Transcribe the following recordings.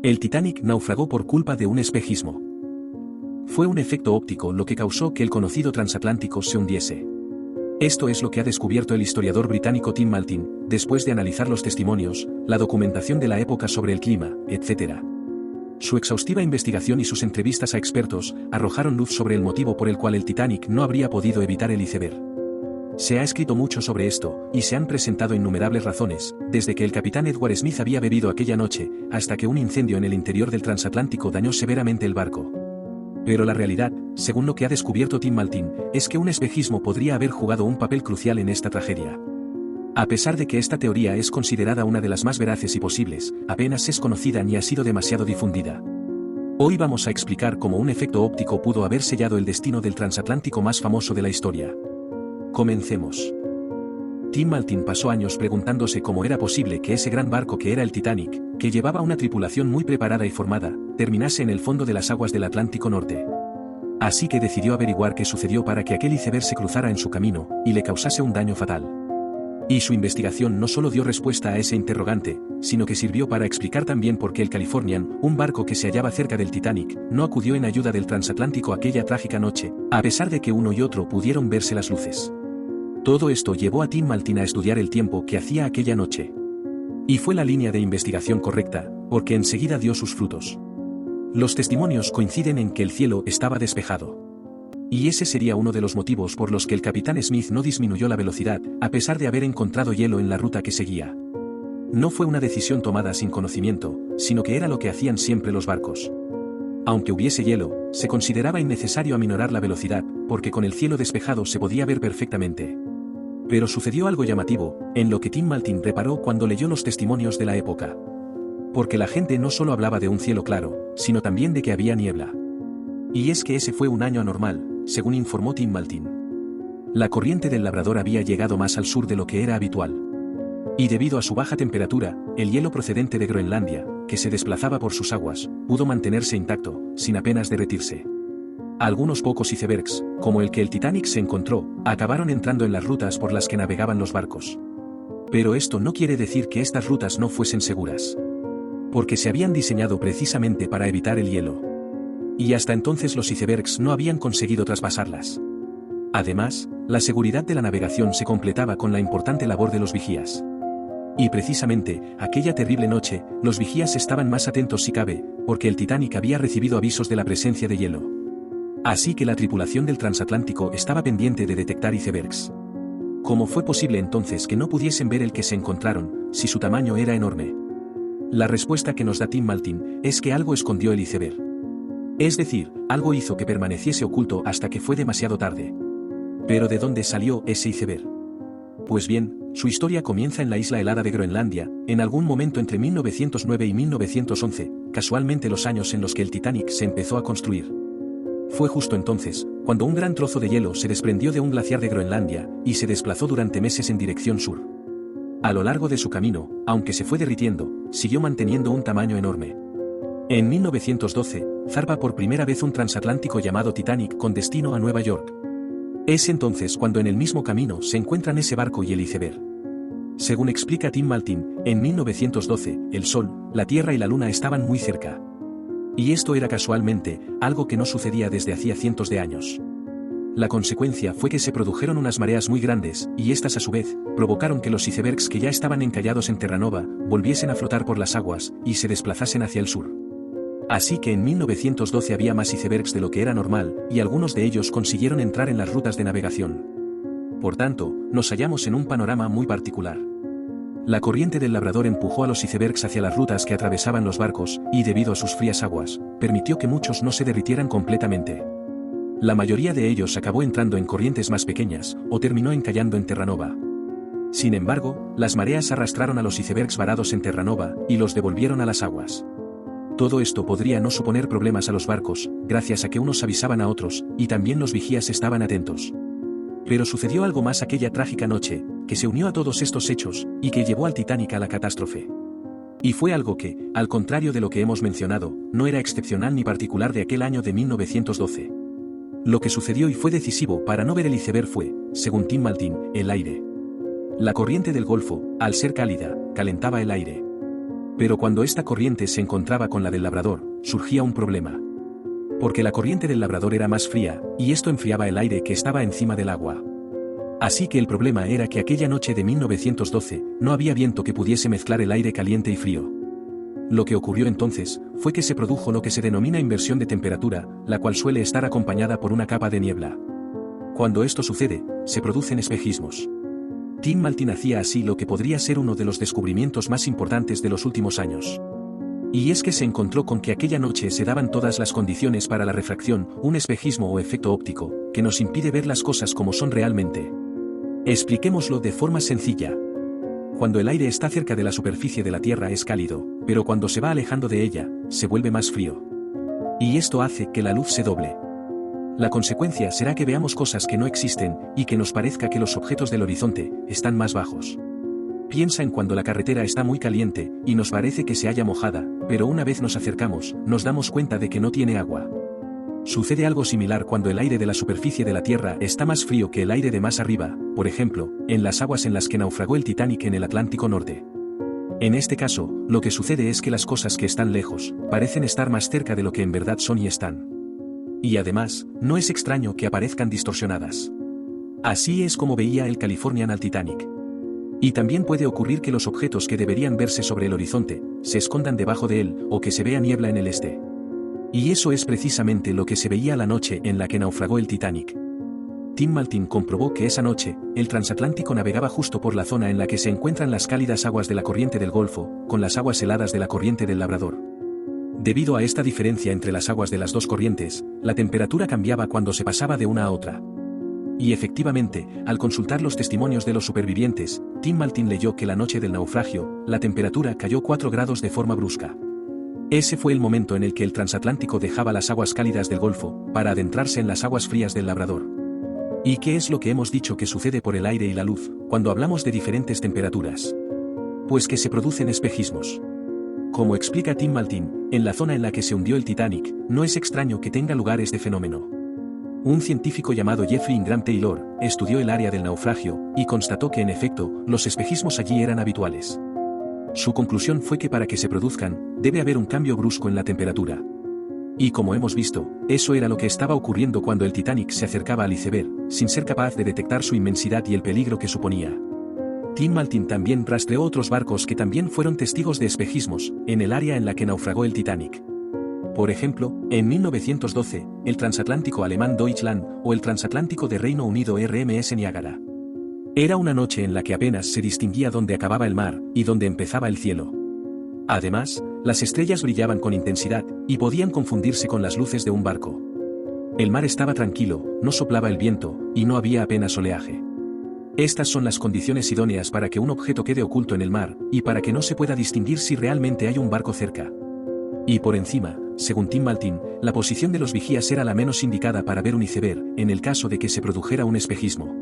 El Titanic naufragó por culpa de un espejismo. Fue un efecto óptico lo que causó que el conocido transatlántico se hundiese. Esto es lo que ha descubierto el historiador británico Tim Maltin, después de analizar los testimonios, la documentación de la época sobre el clima, etc. Su exhaustiva investigación y sus entrevistas a expertos arrojaron luz sobre el motivo por el cual el Titanic no habría podido evitar el iceberg. Se ha escrito mucho sobre esto, y se han presentado innumerables razones, desde que el capitán Edward Smith había bebido aquella noche, hasta que un incendio en el interior del transatlántico dañó severamente el barco. Pero la realidad, según lo que ha descubierto Tim Maltin, es que un espejismo podría haber jugado un papel crucial en esta tragedia. A pesar de que esta teoría es considerada una de las más veraces y posibles, apenas es conocida ni ha sido demasiado difundida. Hoy vamos a explicar cómo un efecto óptico pudo haber sellado el destino del transatlántico más famoso de la historia. Comencemos. Tim Maltin pasó años preguntándose cómo era posible que ese gran barco que era el Titanic, que llevaba una tripulación muy preparada y formada, terminase en el fondo de las aguas del Atlántico Norte. Así que decidió averiguar qué sucedió para que aquel iceberg se cruzara en su camino, y le causase un daño fatal. Y su investigación no solo dio respuesta a ese interrogante, sino que sirvió para explicar también por qué el Californian, un barco que se hallaba cerca del Titanic, no acudió en ayuda del transatlántico aquella trágica noche, a pesar de que uno y otro pudieron verse las luces. Todo esto llevó a Tim Maltin a estudiar el tiempo que hacía aquella noche. Y fue la línea de investigación correcta, porque enseguida dio sus frutos. Los testimonios coinciden en que el cielo estaba despejado. Y ese sería uno de los motivos por los que el capitán Smith no disminuyó la velocidad, a pesar de haber encontrado hielo en la ruta que seguía. No fue una decisión tomada sin conocimiento, sino que era lo que hacían siempre los barcos. Aunque hubiese hielo, se consideraba innecesario aminorar la velocidad, porque con el cielo despejado se podía ver perfectamente. Pero sucedió algo llamativo, en lo que Tim Maltin reparó cuando leyó los testimonios de la época. Porque la gente no solo hablaba de un cielo claro, sino también de que había niebla. Y es que ese fue un año anormal, según informó Tim Maltin. La corriente del Labrador había llegado más al sur de lo que era habitual. Y debido a su baja temperatura, el hielo procedente de Groenlandia, que se desplazaba por sus aguas, pudo mantenerse intacto, sin apenas derretirse. Algunos pocos icebergs, como el que el Titanic se encontró, acabaron entrando en las rutas por las que navegaban los barcos. Pero esto no quiere decir que estas rutas no fuesen seguras. Porque se habían diseñado precisamente para evitar el hielo. Y hasta entonces los icebergs no habían conseguido traspasarlas. Además, la seguridad de la navegación se completaba con la importante labor de los vigías. Y precisamente, aquella terrible noche, los vigías estaban más atentos si cabe, porque el Titanic había recibido avisos de la presencia de hielo. Así que la tripulación del transatlántico estaba pendiente de detectar icebergs. ¿Cómo fue posible entonces que no pudiesen ver el que se encontraron, si su tamaño era enorme? La respuesta que nos da Tim Maltin es que algo escondió el iceberg. Es decir, algo hizo que permaneciese oculto hasta que fue demasiado tarde. ¿Pero de dónde salió ese iceberg? Pues bien, su historia comienza en la isla helada de Groenlandia, en algún momento entre 1909 y 1911, casualmente los años en los que el Titanic se empezó a construir. Fue justo entonces, cuando un gran trozo de hielo se desprendió de un glaciar de Groenlandia, y se desplazó durante meses en dirección sur. A lo largo de su camino, aunque se fue derritiendo, siguió manteniendo un tamaño enorme. En 1912, zarpa por primera vez un transatlántico llamado Titanic con destino a Nueva York. Es entonces cuando en el mismo camino se encuentran ese barco y el iceberg. Según explica Tim Maltin, en 1912, el Sol, la Tierra y la Luna estaban muy cerca. Y esto era casualmente, algo que no sucedía desde hacía cientos de años. La consecuencia fue que se produjeron unas mareas muy grandes, y estas a su vez, provocaron que los icebergs que ya estaban encallados en Terranova, volviesen a flotar por las aguas, y se desplazasen hacia el sur. Así que en 1912 había más icebergs de lo que era normal, y algunos de ellos consiguieron entrar en las rutas de navegación. Por tanto, nos hallamos en un panorama muy particular. La corriente del Labrador empujó a los icebergs hacia las rutas que atravesaban los barcos, y debido a sus frías aguas, permitió que muchos no se derritieran completamente. La mayoría de ellos acabó entrando en corrientes más pequeñas, o terminó encallando en Terranova. Sin embargo, las mareas arrastraron a los icebergs varados en Terranova, y los devolvieron a las aguas. Todo esto podría no suponer problemas a los barcos, gracias a que unos avisaban a otros, y también los vigías estaban atentos. Pero sucedió algo más aquella trágica noche, que se unió a todos estos hechos, y que llevó al Titanic a la catástrofe. Y fue algo que, al contrario de lo que hemos mencionado, no era excepcional ni particular de aquel año de 1912. Lo que sucedió y fue decisivo para no ver el iceberg fue, según Tim Maltin, el aire. La corriente del Golfo, al ser cálida, calentaba el aire. Pero cuando esta corriente se encontraba con la del Labrador, surgía un problema. Porque la corriente del Labrador era más fría, y esto enfriaba el aire que estaba encima del agua. Así que el problema era que aquella noche de 1912, no había viento que pudiese mezclar el aire caliente y frío. Lo que ocurrió entonces, fue que se produjo lo que se denomina inversión de temperatura, la cual suele estar acompañada por una capa de niebla. Cuando esto sucede, se producen espejismos. Tim Maltin hacía así lo que podría ser uno de los descubrimientos más importantes de los últimos años. Y es que se encontró con que aquella noche se daban todas las condiciones para la refracción, un espejismo o efecto óptico, que nos impide ver las cosas como son realmente. Expliquémoslo de forma sencilla. Cuando el aire está cerca de la superficie de la Tierra es cálido, pero cuando se va alejando de ella, se vuelve más frío. Y esto hace que la luz se doble. La consecuencia será que veamos cosas que no existen, y que nos parezca que los objetos del horizonte están más bajos. Piensa en cuando la carretera está muy caliente, y nos parece que se halla mojada, pero una vez nos acercamos, nos damos cuenta de que no tiene agua. Sucede algo similar cuando el aire de la superficie de la Tierra está más frío que el aire de más arriba, por ejemplo, en las aguas en las que naufragó el Titanic en el Atlántico Norte. En este caso, lo que sucede es que las cosas que están lejos, parecen estar más cerca de lo que en verdad son y están. Y además, no es extraño que aparezcan distorsionadas. Así es como veía el Californian al Titanic. Y también puede ocurrir que los objetos que deberían verse sobre el horizonte, se escondan debajo de él, o que se vea niebla en el este. Y eso es precisamente lo que se veía la noche en la que naufragó el Titanic. Tim Maltin comprobó que esa noche, el transatlántico navegaba justo por la zona en la que se encuentran las cálidas aguas de la corriente del Golfo, con las aguas heladas de la corriente del Labrador. Debido a esta diferencia entre las aguas de las dos corrientes, la temperatura cambiaba cuando se pasaba de una a otra. Y efectivamente, al consultar los testimonios de los supervivientes, Tim Maltin leyó que la noche del naufragio, la temperatura cayó 4 grados de forma brusca. Ese fue el momento en el que el transatlántico dejaba las aguas cálidas del Golfo, para adentrarse en las aguas frías del Labrador. ¿Y qué es lo que hemos dicho que sucede por el aire y la luz, cuando hablamos de diferentes temperaturas? Pues que se producen espejismos. Como explica Tim Maltin, en la zona en la que se hundió el Titanic, no es extraño que tenga lugar este fenómeno. Un científico llamado Jeffrey Ingram Taylor, estudió el área del naufragio, y constató que en efecto, los espejismos allí eran habituales. Su conclusión fue que para que se produzcan, debe haber un cambio brusco en la temperatura. Y como hemos visto, eso era lo que estaba ocurriendo cuando el Titanic se acercaba al iceberg, sin ser capaz de detectar su inmensidad y el peligro que suponía. Tim Maltin también rastreó otros barcos que también fueron testigos de espejismos, en el área en la que naufragó el Titanic. Por ejemplo, en 1912, el transatlántico alemán Deutschland, o el transatlántico de Reino Unido RMS Niagara. Era una noche en la que apenas se distinguía dónde acababa el mar, y dónde empezaba el cielo. Además, las estrellas brillaban con intensidad, y podían confundirse con las luces de un barco. El mar estaba tranquilo, no soplaba el viento, y no había apenas oleaje. Estas son las condiciones idóneas para que un objeto quede oculto en el mar, y para que no se pueda distinguir si realmente hay un barco cerca. Y por encima, según Tim Maltin, la posición de los vigías era la menos indicada para ver un iceberg, en el caso de que se produjera un espejismo.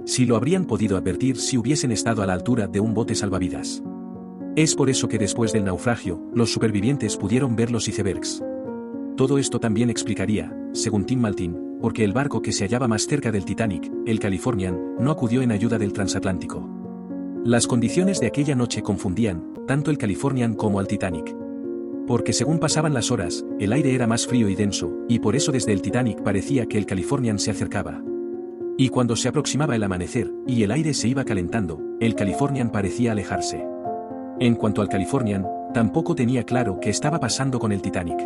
Si lo habrían podido advertir si hubiesen estado a la altura de un bote salvavidas. Es por eso que después del naufragio, los supervivientes pudieron ver los icebergs. Todo esto también explicaría, según Tim Maltin, por qué el barco que se hallaba más cerca del Titanic, el Californian, no acudió en ayuda del transatlántico. Las condiciones de aquella noche confundían, tanto el Californian como al Titanic. Porque según pasaban las horas, el aire era más frío y denso, y por eso desde el Titanic parecía que el Californian se acercaba. Y cuando se aproximaba el amanecer, y el aire se iba calentando, el Californian parecía alejarse. En cuanto al Californian, tampoco tenía claro qué estaba pasando con el Titanic.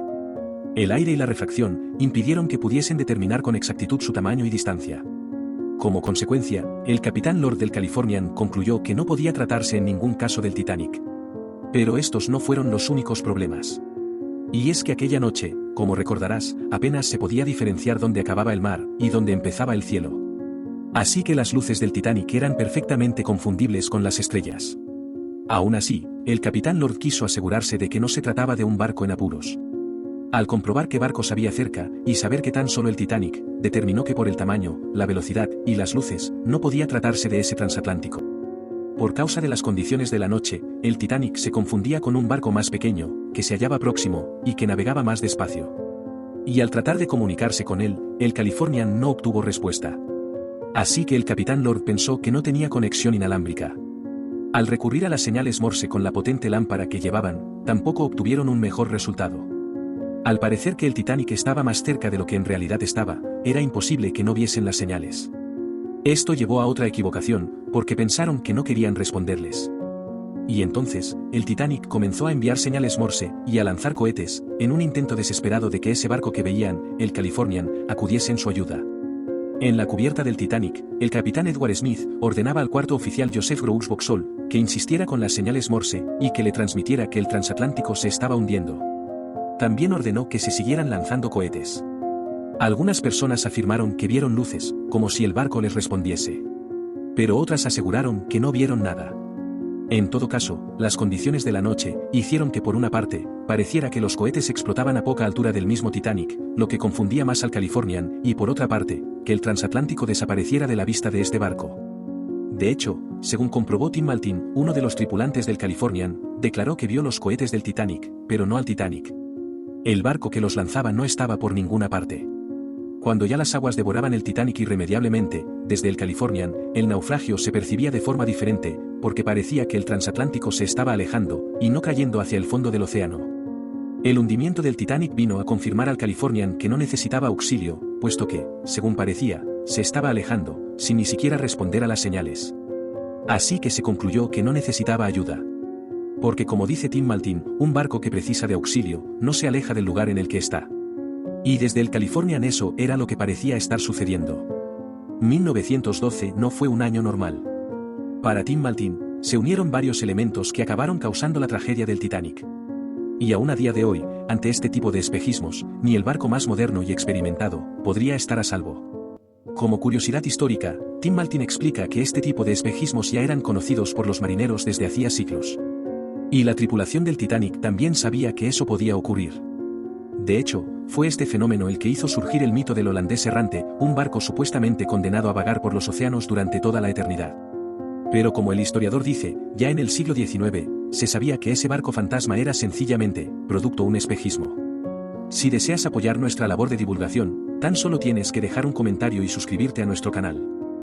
El aire y la refracción impidieron que pudiesen determinar con exactitud su tamaño y distancia. Como consecuencia, el capitán Lord del Californian concluyó que no podía tratarse en ningún caso del Titanic. Pero estos no fueron los únicos problemas. Y es que aquella noche, como recordarás, apenas se podía diferenciar dónde acababa el mar, y dónde empezaba el cielo. Así que las luces del Titanic eran perfectamente confundibles con las estrellas. Aún así, el capitán Lord quiso asegurarse de que no se trataba de un barco en apuros. Al comprobar qué barcos había cerca, y saber que tan solo el Titanic, determinó que por el tamaño, la velocidad, y las luces, no podía tratarse de ese transatlántico. Por causa de las condiciones de la noche, el Titanic se confundía con un barco más pequeño, que se hallaba próximo, y que navegaba más despacio. Y al tratar de comunicarse con él, el Californian no obtuvo respuesta. Así que el capitán Lord pensó que no tenía conexión inalámbrica. Al recurrir a las señales Morse con la potente lámpara que llevaban, tampoco obtuvieron un mejor resultado. Al parecer que el Titanic estaba más cerca de lo que en realidad estaba, era imposible que no viesen las señales. Esto llevó a otra equivocación, porque pensaron que no querían responderles. Y entonces, el Titanic comenzó a enviar señales Morse y a lanzar cohetes, en un intento desesperado de que ese barco que veían, el Californian, acudiese en su ayuda. En la cubierta del Titanic, el capitán Edward Smith ordenaba al cuarto oficial Joseph Groves Boxall que insistiera con las señales Morse y que le transmitiera que el transatlántico se estaba hundiendo. También ordenó que se siguieran lanzando cohetes. Algunas personas afirmaron que vieron luces, como si el barco les respondiese. Pero otras aseguraron que no vieron nada. En todo caso, las condiciones de la noche hicieron que por una parte, pareciera que los cohetes explotaban a poca altura del mismo Titanic, lo que confundía más al Californian, y por otra parte, que el transatlántico desapareciera de la vista de este barco. De hecho, según comprobó Tim Maltin, uno de los tripulantes del Californian, declaró que vio los cohetes del Titanic, pero no al Titanic. El barco que los lanzaba no estaba por ninguna parte. Cuando ya las aguas devoraban el Titanic irremediablemente, desde el Californian, el naufragio se percibía de forma diferente, porque parecía que el transatlántico se estaba alejando, y no cayendo hacia el fondo del océano. El hundimiento del Titanic vino a confirmar al Californian que no necesitaba auxilio, puesto que, según parecía, se estaba alejando, sin ni siquiera responder a las señales. Así que se concluyó que no necesitaba ayuda. Porque como dice Tim Maltin, un barco que precisa de auxilio, no se aleja del lugar en el que está. Y desde el Californian eso era lo que parecía estar sucediendo. 1912 no fue un año normal. Para Tim Maltin, se unieron varios elementos que acabaron causando la tragedia del Titanic. Y aún a día de hoy, ante este tipo de espejismos, ni el barco más moderno y experimentado podría estar a salvo. Como curiosidad histórica, Tim Maltin explica que este tipo de espejismos ya eran conocidos por los marineros desde hacía siglos. Y la tripulación del Titanic también sabía que eso podía ocurrir. De hecho, fue este fenómeno el que hizo surgir el mito del holandés errante, un barco supuestamente condenado a vagar por los océanos durante toda la eternidad. Pero como el historiador dice, ya en el siglo XIX, se sabía que ese barco fantasma era sencillamente, producto un espejismo. Si deseas apoyar nuestra labor de divulgación, tan solo tienes que dejar un comentario y suscribirte a nuestro canal.